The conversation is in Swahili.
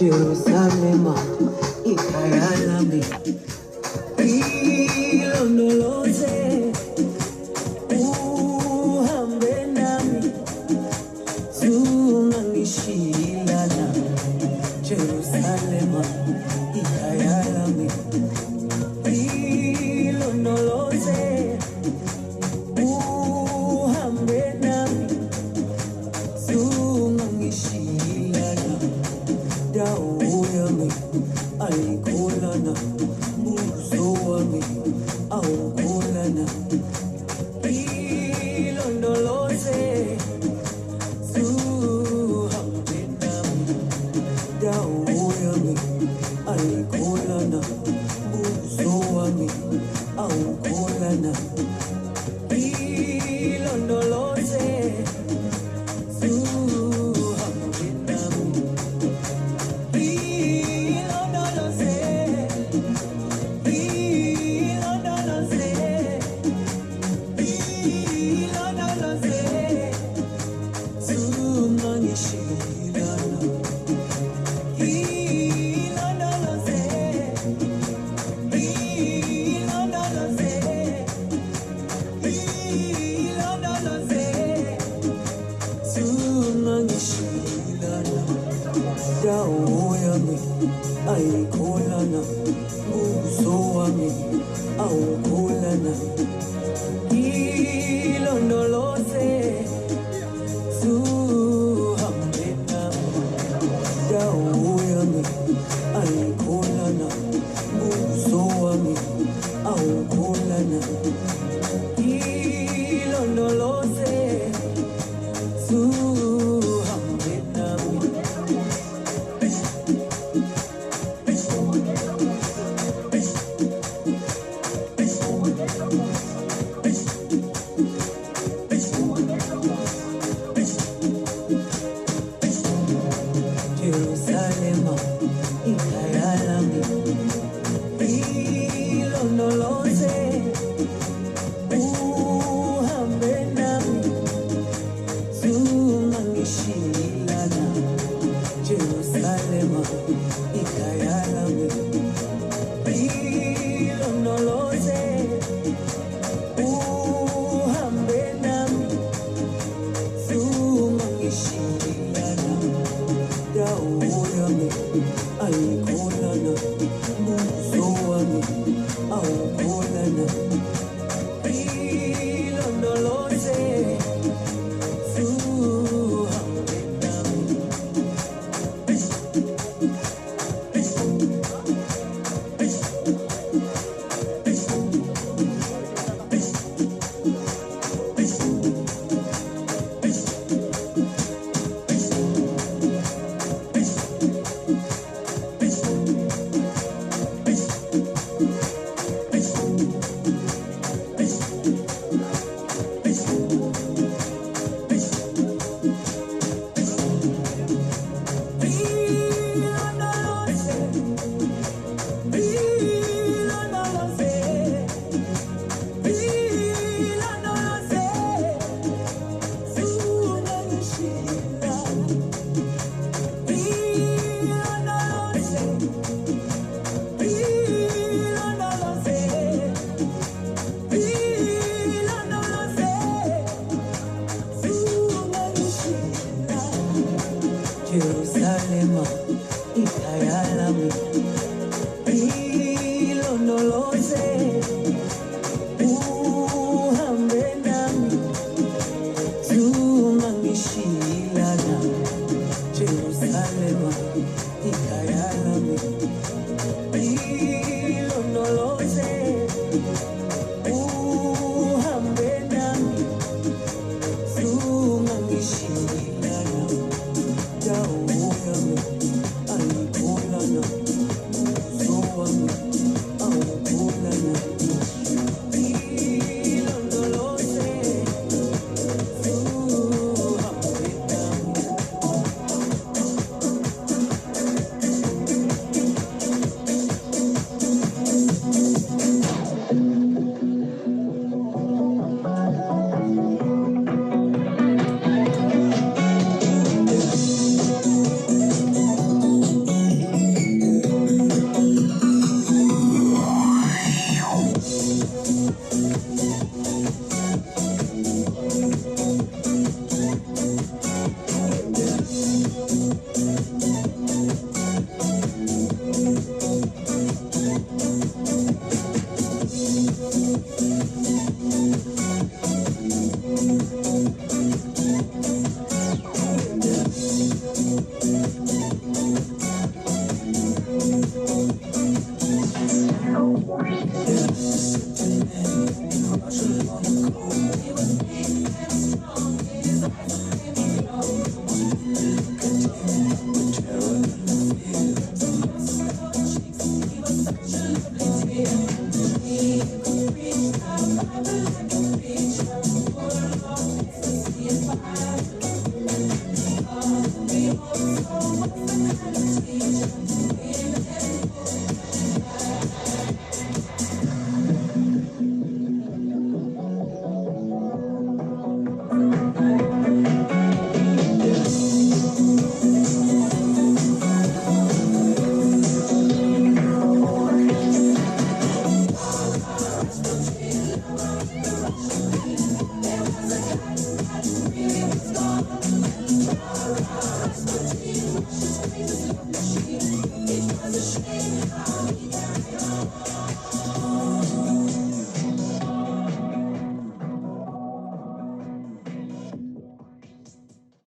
Jerusalema ikayalami ilondoloze uhambe nami zungangishilana Jerusalema ikayalami ilondoloze uhambe nami zungangishilana dawo yami alikolana uso wami aukolana ilondoloze zuhambe nami dawo yami alikolana uso wami aukolana ilondoloze zuhambe nami aikolana uso wami aukolana ilondoloze zuhambe nami dawo yami aikolana uso wami aukolana ilondoloze zuhambe nami Jerusalema ikayalami ilondoloze uhambe nami zungangishilana Jerusalema ikayalami ilondoloze uhambe nami zungangishilana dawo yami alikolana uso wami aukolana ilondoloze zuhambe nami Jerusalema ikayalami ilondoloze uhambe nami zungangishilana Jerusalema ikayalami ilondoloze uhambe nami zungangishilana dawo yami alikolana